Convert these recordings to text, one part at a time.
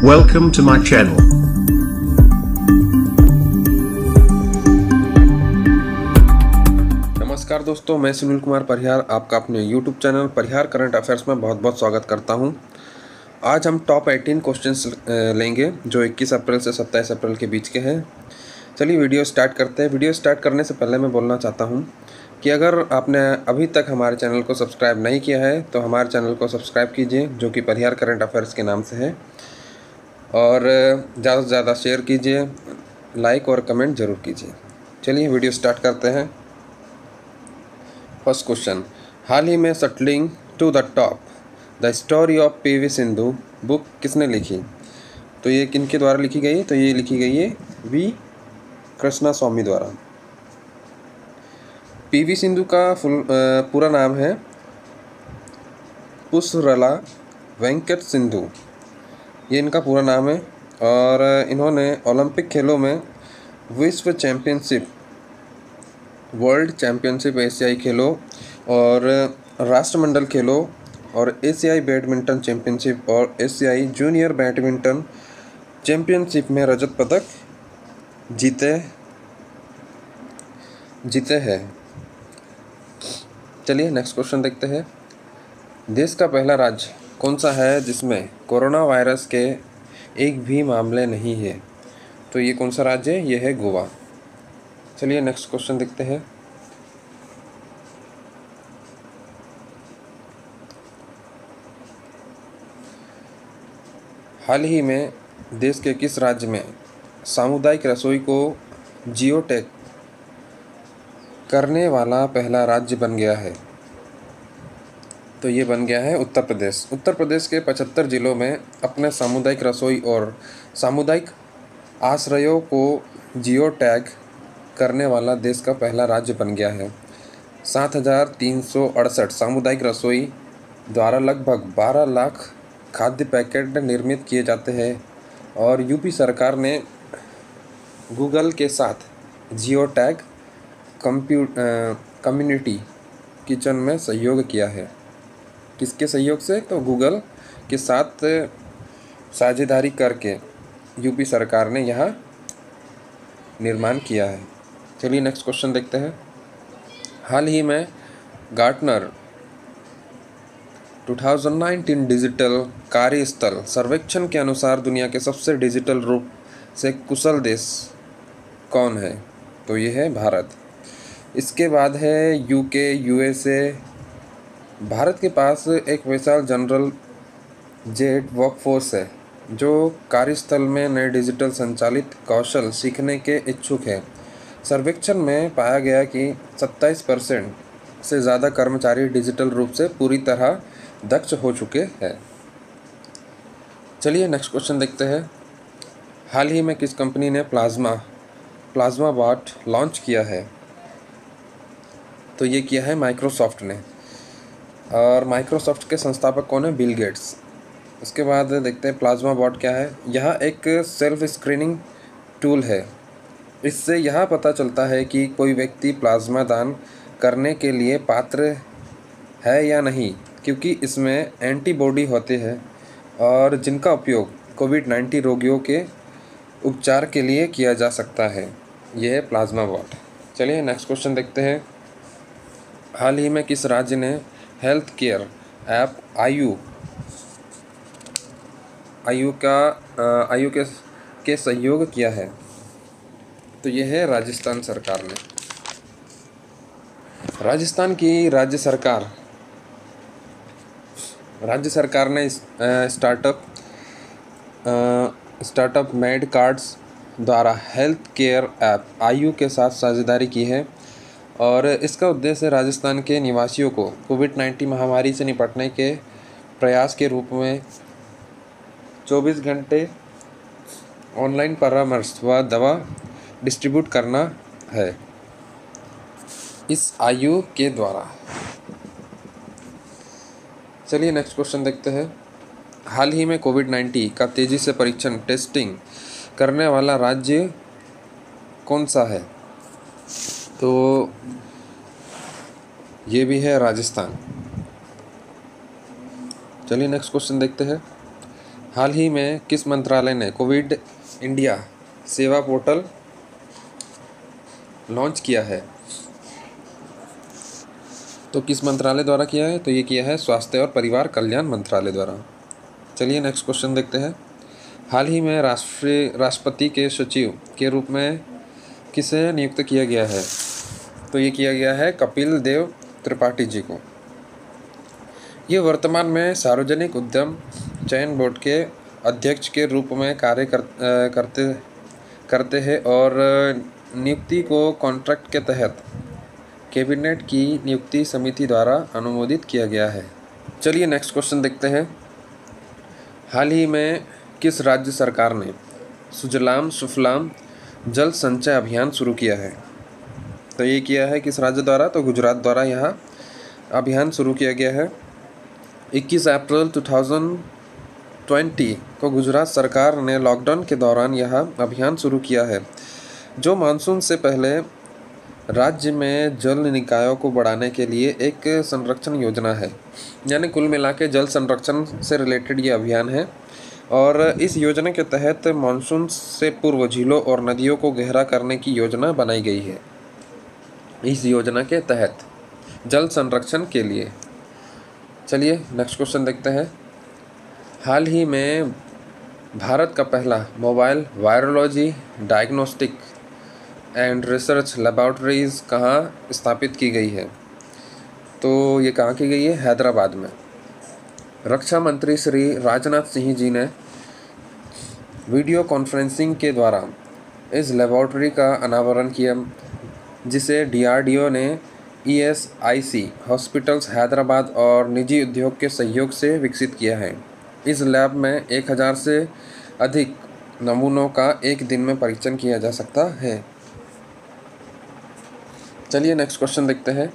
Welcome to my channel. नमस्कार दोस्तों, मैं सुनील कुमार परिहार आपका अपने YouTube चैनल परिहार करंट अफेयर्स में बहुत बहुत स्वागत करता हूं। आज हम टॉप 18 क्वेश्चंस लेंगे जो 21 अप्रैल से 27 अप्रैल के बीच के हैं। चलिए वीडियो स्टार्ट करते हैं। वीडियो स्टार्ट करने से पहले मैं बोलना चाहता हूं कि अगर आपने अभी तक हमारे चैनल को सब्सक्राइब नहीं किया है तो हमारे चैनल को सब्सक्राइब कीजिए, जो कि परिहार करंट अफेयर्स के नाम से है, और ज़्यादा से ज़्यादा शेयर कीजिए, लाइक और कमेंट ज़रूर कीजिए। चलिए वीडियो स्टार्ट करते हैं। फर्स्ट क्वेश्चन, हाल ही में shuttling to the top the story of PV Sindhu book किसने लिखी? तो ये किनके द्वारा लिखी गई? तो ये लिखी गई है वी कृष्णास्वामी द्वारा। पीवी सिंधु का पूरा नाम है पुसरला वेंकट सिंधु, ये इनका पूरा नाम है। और इन्होंने ओलंपिक खेलों में विश्व चैम्पियनशिप, वर्ल्ड चैम्पियनशिप, एशियाई खेलों और राष्ट्रमंडल खेलों और एशियाई बैडमिंटन चैम्पियनशिप और एशियाई जूनियर बैडमिंटन चैम्पियनशिप में रजत पदक जीते हैं। चलिए नेक्स्ट क्वेश्चन देखते हैं। देश का पहला राज्य कौन सा है जिसमें कोरोना वायरस के एक भी मामले नहीं है? तो ये कौन सा राज्य है? ये है गोवा। चलिए नेक्स्ट क्वेश्चन देखते हैं। हाल ही में देश के किस राज्य में सामुदायिक रसोई को जियो टैग करने वाला पहला राज्य बन गया है? तो ये बन गया है उत्तर प्रदेश। उत्तर प्रदेश के 75 जिलों में अपने सामुदायिक रसोई और सामुदायिक आश्रयों को जियो टैग करने वाला देश का पहला राज्य बन गया है। 7,368 सामुदायिक रसोई द्वारा लगभग 12 लाख खाद्य पैकेट निर्मित किए जाते हैं और यूपी सरकार ने गूगल के साथ जियो टैग कम्युनिटी किचन में सहयोग किया है। किसके सहयोग से? तो गूगल के साथ साझेदारी करके यूपी सरकार ने यहाँ निर्माण किया है। चलिए नेक्स्ट क्वेश्चन देखते हैं। हाल ही में गार्टनर 2019 डिजिटल कार्यस्थल सर्वेक्षण के अनुसार दुनिया के सबसे डिजिटल रूप से कुशल देश कौन है? तो ये है भारत। इसके बाद है यूके, यूएसए। भारत के पास एक विशाल जनरल जेट वर्कफोर्स है जो कार्यस्थल में नए डिजिटल संचालित कौशल सीखने के इच्छुक है। सर्वेक्षण में पाया गया कि 27% से ज़्यादा कर्मचारी डिजिटल रूप से पूरी तरह दक्ष हो चुके हैं। चलिए नेक्स्ट क्वेश्चन देखते हैं। हाल ही में किस कंपनी ने प्लाज्मा बॉट लॉन्च किया है? तो ये किया है माइक्रोसॉफ्ट ने। और माइक्रोसॉफ्ट के संस्थापक कौन है? Bill Gates. उसके बाद देखते हैं प्लाज्मा बॉट क्या है। यह एक सेल्फ स्क्रीनिंग टूल है। इससे यह पता चलता है कि कोई व्यक्ति प्लाज्मा दान करने के लिए पात्र है या नहीं, क्योंकि इसमें एंटीबॉडी होते हैं और जिनका उपयोग कोविड-19 रोगियों के उपचार के लिए किया जा सकता है। यह है प्लाज्मा बॉट। चलिए नेक्स्ट क्वेश्चन देखते हैं। हाल ही में किस राज्य ने हेल्थ केयर ऐप आयु के सहयोग किया है? तो यह है राजस्थान सरकार ने। राजस्थान की राज्य सरकार ने स्टार्टअप मेड कार्ड्स द्वारा हेल्थ केयर ऐप आयु के साथ साझेदारी की है और इसका उद्देश्य राजस्थान के निवासियों को कोविड-19 महामारी से निपटने के प्रयास के रूप में 24 घंटे ऑनलाइन परामर्श व दवा डिस्ट्रीब्यूट करना है इस आयु के द्वारा। चलिए नेक्स्ट क्वेश्चन देखते हैं। हाल ही में कोविड-19 का तेज़ी से परीक्षण टेस्टिंग करने वाला राज्य कौन सा है? तो ये भी है राजस्थान। चलिए नेक्स्ट क्वेश्चन देखते हैं। हाल ही में किस मंत्रालय ने कोविड इंडिया सेवा पोर्टल लॉन्च किया है? तो किस मंत्रालय द्वारा किया है? तो ये किया है स्वास्थ्य और परिवार कल्याण मंत्रालय द्वारा। चलिए नेक्स्ट क्वेश्चन देखते हैं। हाल ही में राष्ट्रपति के सचिव के रूप में किसे नियुक्त किया गया है? तो ये किया गया है कपिल देव त्रिपाठी जी को। ये वर्तमान में सार्वजनिक उद्यम चयन बोर्ड के अध्यक्ष के रूप में कार्य करते हैं और नियुक्ति को कॉन्ट्रैक्ट के तहत कैबिनेट की नियुक्ति समिति द्वारा अनुमोदित किया गया है। चलिए नेक्स्ट क्वेश्चन देखते हैं। हाल ही में किस राज्य सरकार ने सुजलाम सुफलाम जल संचय अभियान शुरू किया है? तो ये किया है किस राज्य द्वारा? तो गुजरात द्वारा यह अभियान शुरू किया गया है। 21 अप्रैल 2020 को गुजरात सरकार ने लॉकडाउन के दौरान यह अभियान शुरू किया है, जो मानसून से पहले राज्य में जल निकायों को बढ़ाने के लिए एक संरक्षण योजना है। यानी कुल मिला के जल संरक्षण से रिलेटेड ये अभियान है और इस योजना के तहत मानसून से पूर्व झीलों और नदियों को गहरा करने की योजना बनाई गई है। इस योजना के तहत जल संरक्षण के लिए। चलिए नेक्स्ट क्वेश्चन देखते हैं। हाल ही में भारत का पहला mobile virology diagnostic and research laboratories कहाँ स्थापित की गई है? तो ये कहाँ की गई है? हैदराबाद में। रक्षा मंत्री श्री राजनाथ सिंह जी ने वीडियो कॉन्फ्रेंसिंग के द्वारा इस लेबोरेटरी का अनावरण किया, जिसे DRDO ने ESIC हॉस्पिटल्स हैदराबाद और निजी उद्योग के सहयोग से विकसित किया है। इस लैब में 1000 से अधिक नमूनों का एक दिन में परीक्षण किया जा सकता है। चलिए नेक्स्ट क्वेश्चन देखते हैं।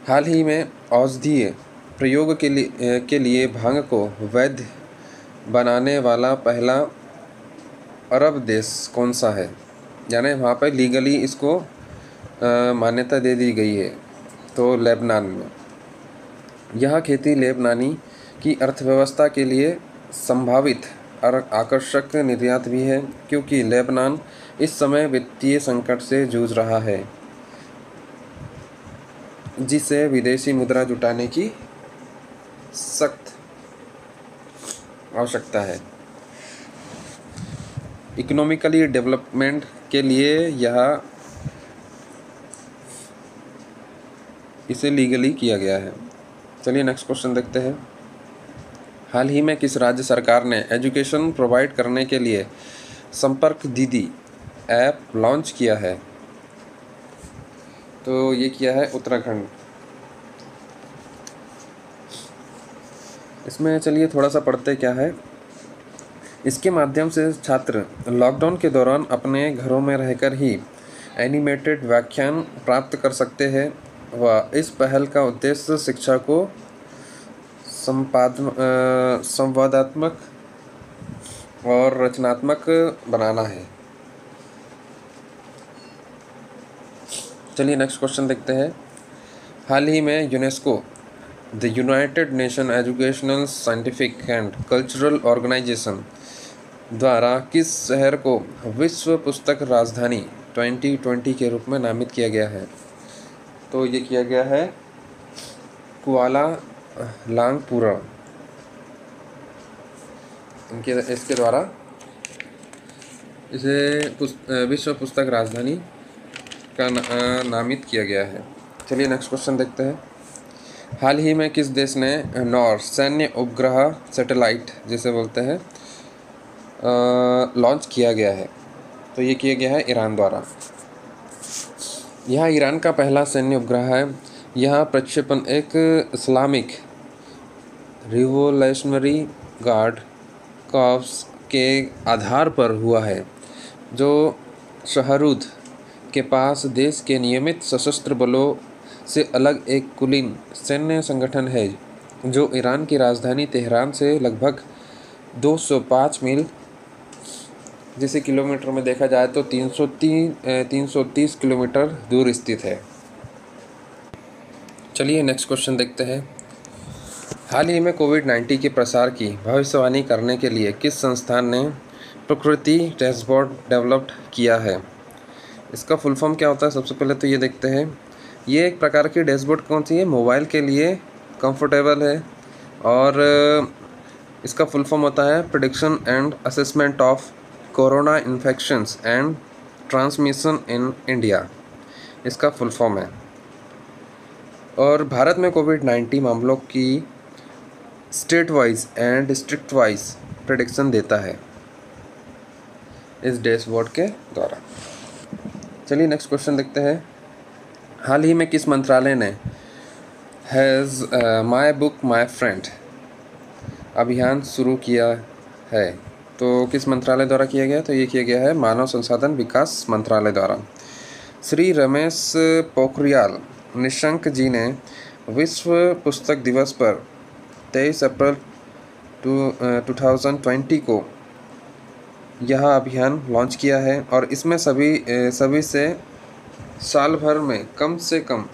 हाल ही में औषधीय प्रयोग के लिए भांग को वैध बनाने वाला पहला अरब देश कौन सा है? यानी वहाँ पर लीगली इसको मान्यता दे दी गई है। तो लेबनान में। यह खेती लेबनानी की अर्थव्यवस्था के लिए संभावित और आकर्षक निर्यात भी है, क्योंकि लेबनान इस समय वित्तीय संकट से जूझ रहा है, जिसे विदेशी मुद्रा जुटाने की सख्त आवश्यकता है। इकोनॉमिकली डेवलपमेंट के लिए यह इसे लीगली किया गया है। चलिए नेक्स्ट क्वेश्चन देखते हैं। हाल ही में किस राज्य सरकार ने एजुकेशन प्रोवाइड करने के लिए संपर्क दीदी ऐप लॉन्च किया है? तो ये किया है उत्तराखंड। इसमें चलिए थोड़ा सा पढ़ते क्या है। इसके माध्यम से छात्र लॉकडाउन के दौरान अपने घरों में रहकर ही एनिमेटेड व्याख्यान प्राप्त कर सकते हैं व इस पहल का उद्देश्य शिक्षा को संवादात्मक और रचनात्मक बनाना है। चलिए नेक्स्ट क्वेश्चन देखते हैं। हाल ही में UNESCO the United Nation educational scientific and cultural organization द्वारा किस शहर को विश्व पुस्तक राजधानी 2020 के रूप में नामित किया गया है? तो ये किया गया है कुआला लंपुर। इसके द्वारा इसे विश्व पुस्तक राजधानी का नामित किया गया है। चलिए नेक्स्ट क्वेश्चन देखते हैं। हाल ही में किस देश ने नॉर सैन्य उपग्रह सैटेलाइट जिसे बोलते हैं लॉन्च किया गया है? तो ये किया गया है ईरान द्वारा। यह ईरान का पहला सैन्य उपग्रह है। यह प्रक्षेपण एक इस्लामिक रिवोल्यूशनरी गार्ड कॉर्प्स के आधार पर हुआ है, जो शहरुद के पास देश के नियमित सशस्त्र बलों से अलग एक कुलीन सैन्य संगठन है, जो ईरान की राजधानी तेहरान से लगभग 205 मील, जिसे किलोमीटर में देखा जाए तो 330 किलोमीटर दूर स्थित है। चलिए नेक्स्ट क्वेश्चन देखते हैं। हाल ही में कोविड-19 के प्रसार की भविष्यवाणी करने के लिए किस संस्थान ने प्रकृति डैशबोर्ड डेवलप्ड किया है? इसका फुल फॉर्म क्या होता है? सबसे पहले तो ये देखते हैं। ये एक प्रकार की डैशबोर्ड कौन सी है? मोबाइल के लिए कंफर्टेबल है और इसका फुल फॉर्म होता है prediction and assessment of corona infections and transmission in India, इसका फुल फॉर्म है। और भारत में कोविड-19 मामलों की state wise and district wise prediction देता है इस डैशबोर्ड के द्वारा। चलिए नेक्स्ट क्वेश्चन देखते हैं। हाल ही में किस मंत्रालय ने has my book my friend अभियान शुरू किया है? तो किस मंत्रालय द्वारा किया गया? तो ये किया गया है मानव संसाधन विकास मंत्रालय द्वारा। श्री रमेश पोखरियाल निशंक जी ने विश्व पुस्तक दिवस पर 23 अप्रैल 2020 को यह अभियान लॉन्च किया है और इसमें सभी से साल भर में कम से कम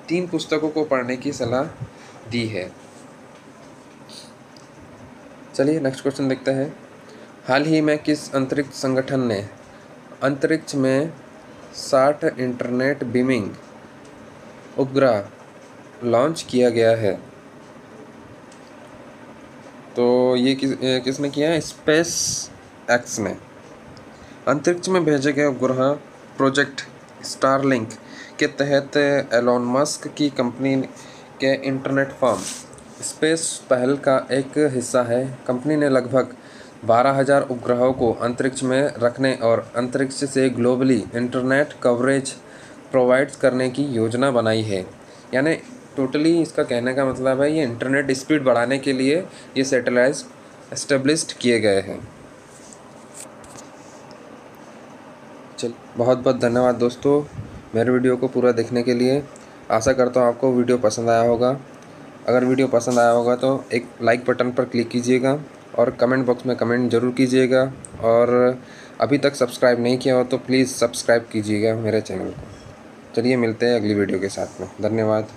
3 पुस्तकों को पढ़ने की सलाह दी है। चलिए नेक्स्ट क्वेश्चन देखते हैं। हाल ही में किस अंतरिक्ष संगठन ने अंतरिक्ष में 60 इंटरनेट बीमिंग उपग्रह लॉन्च किया गया है? तो ये किसने किया है? स्पेस एक्स ने। अंतरिक्ष में भेजे गए उपग्रह प्रोजेक्ट स्टारलिंक के तहत एलोन मस्क की कंपनी के इंटरनेट फर्म स्पेस पहल का एक हिस्सा है। कंपनी ने लगभग 12,000 उपग्रहों को अंतरिक्ष में रखने और अंतरिक्ष से ग्लोबली इंटरनेट कवरेज प्रोवाइड करने की योजना बनाई है। यानी टोटली इसका कहने का मतलब है ये इंटरनेट स्पीड बढ़ाने के लिए ये सैटेलाइट एस्टेब्लिश्ड किए गए हैं। चल बहुत बहुत धन्यवाद दोस्तों मेरे वीडियो को पूरा देखने के लिए। आशा करता हूँ आपको वीडियो पसंद आया होगा। अगर वीडियो पसंद आया होगा तो एक लाइक बटन पर क्लिक कीजिएगा और कमेंट बॉक्स में कमेंट ज़रूर कीजिएगा। और अभी तक सब्सक्राइब नहीं किया हो तो प्लीज़ सब्सक्राइब कीजिएगा मेरे चैनल को। चलिए मिलते हैं अगली वीडियो के साथ में। धन्यवाद।